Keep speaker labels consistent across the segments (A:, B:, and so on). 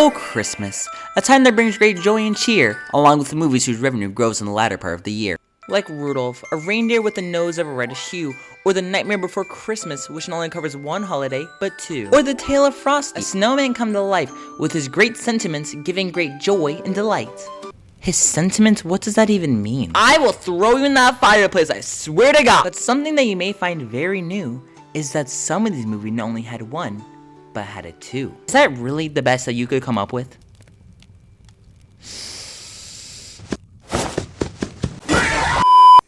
A: Oh, Christmas, a time that brings great joy and cheer, along with the movies whose revenue grows in the latter part of the year. Like Rudolph, a reindeer with a nose of a reddish hue, or The Nightmare Before Christmas, which not only covers one holiday, but two. Or The Tale of Frosty, a snowman come to life with his great sentiments giving great joy and delight. His sentiments? What does that even mean? I will throw you in that fireplace, I swear to God! But something that you may find very new is that some of these movies not only had one, but had a two. Is that really the best that you could come up with?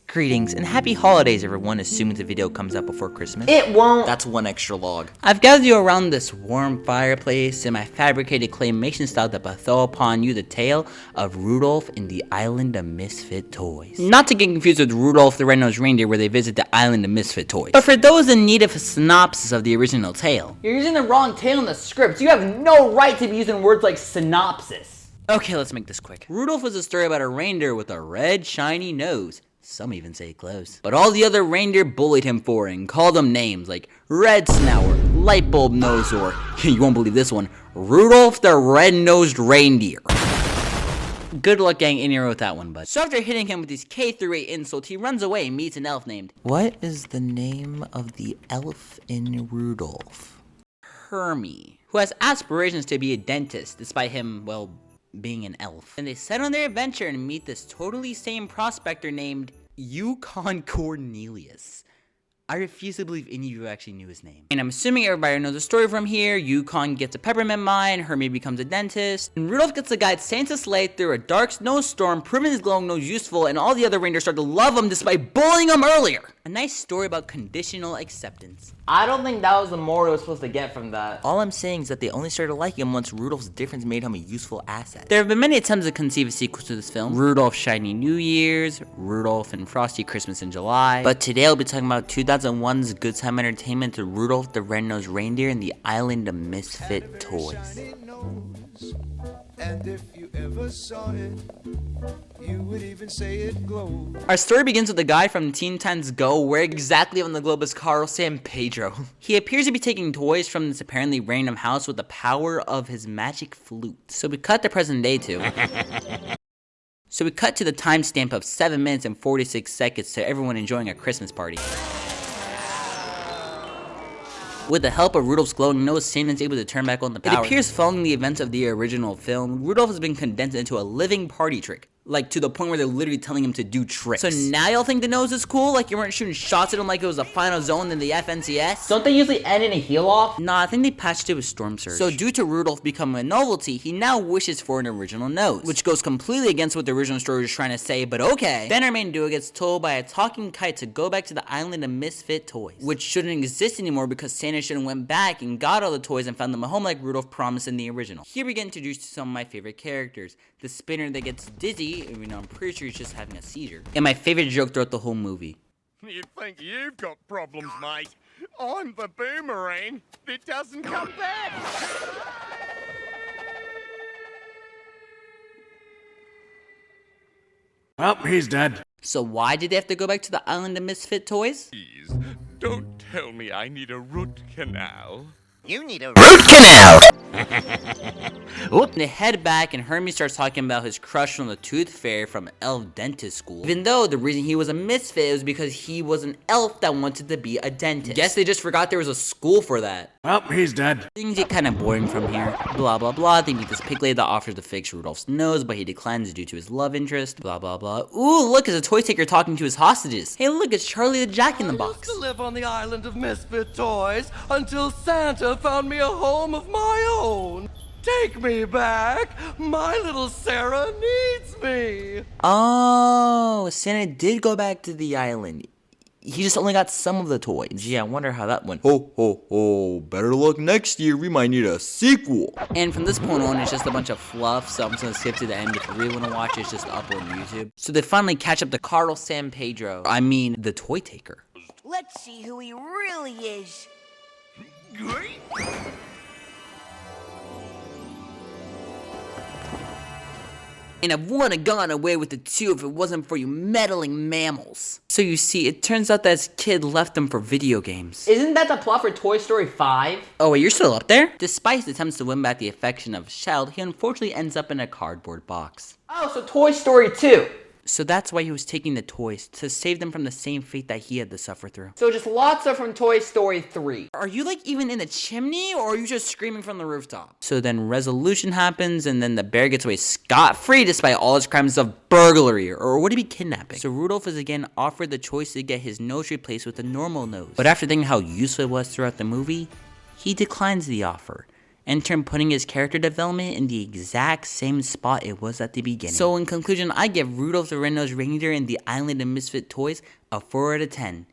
A: Greetings and happy holidays, everyone, assuming the video comes out before Christmas. It won't. That's one extra log. I've gathered you around this warm fireplace in my fabricated claymation style to bestow upon you the tale of Rudolph and the Island of Misfit Toys. Not to get confused with Rudolph the Red-Nosed Reindeer, where they visit the Island of Misfit Toys. But for those in need of a synopsis of the original tale. You're using the wrong tale in the script. You have no right to be using words like synopsis. Okay, let's make this quick. Rudolph was a story about a reindeer with a red, shiny nose. Some even say close. But all the other reindeer bullied him for it and called him names like Red Snour, Lightbulb Nose, or, you won't believe this one, Rudolph the Red-Nosed Reindeer. Good luck getting anywhere with that one, bud. So after hitting him with these K through 8 insults, he runs away and meets an elf named... What is the name of the elf in Rudolph? Hermie, who has aspirations to be a dentist, despite him, well, being an elf. And they set on their adventure and meet this totally sane prospector named Yukon Cornelius. I refuse to believe any of you actually knew his name. And I'm assuming everybody knows the story from here. Yukon gets a peppermint mine, Hermie becomes a dentist, and Rudolph gets to guide Santa's sleigh through a dark snowstorm, proving his glowing nose useful, and all the other reindeer start to love him despite bullying him earlier. A nice story about conditional acceptance. I don't think that was the moral we were supposed to get from that. All I'm saying is that they only started liking him once Rudolph's difference made him a useful asset. There have been many attempts to conceive a sequel to this film. Rudolph Shiny New Year's, Rudolph and Frosty Christmas in July. But today I'll be talking about 2001's GoodTimes Entertainment to Rudolph the Red-Nosed Reindeer and the Island of Misfit Toys. And if you ever saw it, you would even say it glowed. Our story begins with a guy from Teen Titans Go, where exactly on the globe is Carl San Pedro. He appears to be taking toys from this apparently random house with the power of his magic flute. So we cut to present day too. So we cut to the timestamp of 7 minutes and 46 seconds to everyone enjoying a Christmas party. With the help of Rudolph's glowing nose, Santa's able to turn back on the power. It appears following the events of the original film, Rudolph has been condensed into a living party trick. Like, to the point where they're literally telling him to do tricks. So now y'all think the nose is cool? Like you weren't shooting shots at him like it was a final zone in the FNCS? Don't they usually end in a heel off? Nah, I think they patched it with Storm Surge. So due to Rudolph becoming a novelty, he now wishes for an original nose. Which goes completely against what the original story was trying to say, but okay. Then our main duo gets told by a talking kite to go back to the Island of Misfit Toys. Which shouldn't exist anymore because Santa should have went back and got all the toys and found them a home like Rudolph promised in the original. Here we get introduced to some of my favorite characters. The spinner that gets dizzy, even though I'm pretty sure he's just having a seizure. And my favorite joke throughout the whole movie.
B: You think you've got problems, mate? I'm the boomerang that doesn't come back.
C: Oh, he's dead.
A: So why did they have to go back to the Island of Misfit Toys?
B: Please, don't tell me I need a root canal.
D: You need a root canal!
A: They head back and Hermie starts talking about his crush on the Tooth Fairy from elf dentist school. Even though the reason he was a misfit was because he was an elf that wanted to be a dentist. Guess they just forgot there was a school for that.
C: Oh, he's dead.
A: Things get kind of boring from here. Blah blah blah. They meet this pig lady that offers to fix Rudolph's nose, but he declines due to his love interest. Blah blah blah. Ooh, look, it's a toy taker talking to his hostages. Hey, look, it's Charlie the Jack in the Box.
E: I used to live on the Island of Misfit Toys until Santa found me a home of my own. Take me back. My little Sarah needs me.
A: Oh, Santa did go back to the island. He just only got some of the toys. Gee, I wonder how that went. Ho, ho, ho. Better luck next year. We might need a sequel. And from this point on, it's just a bunch of fluff. So I'm just going to skip to the end. If you really want to watch it, it's just up on YouTube. So they finally catch up to Carl San Pedro. I mean, the toy taker.
D: Let's see who he really is.
A: and I wouldn't have gone away with it too if it wasn't for you meddling mammals. So you see, it turns out that his kid left him for video games. Isn't that the plot for Toy Story 5? Oh wait, you're still up there? Despite his attempts to win back the affection of his child, he unfortunately ends up in a cardboard box. Oh, so Toy Story 2. So that's why he was taking the toys, to save them from the same fate that he had to suffer through. So just lots of from Toy Story 3. Are you like even in the chimney, or are you just screaming from the rooftop? So then resolution happens, and then the bear gets away scot-free despite all his crimes of burglary, or would it be kidnapping? So Rudolph is again offered the choice to get his nose replaced with a normal nose. But after thinking how useful it was throughout the movie, he declines the offer, in turn putting his character development in the exact same spot it was at the beginning. So in conclusion, I give Rudolph the Red-Nosed Reindeer and the Island of Misfit Toys a 4 out of 10.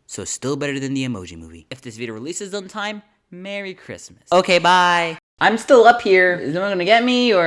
A: So still better than the Emoji Movie. If this video releases on time, Merry Christmas. Okay, bye. I'm still up here. Is no one gonna get me, or?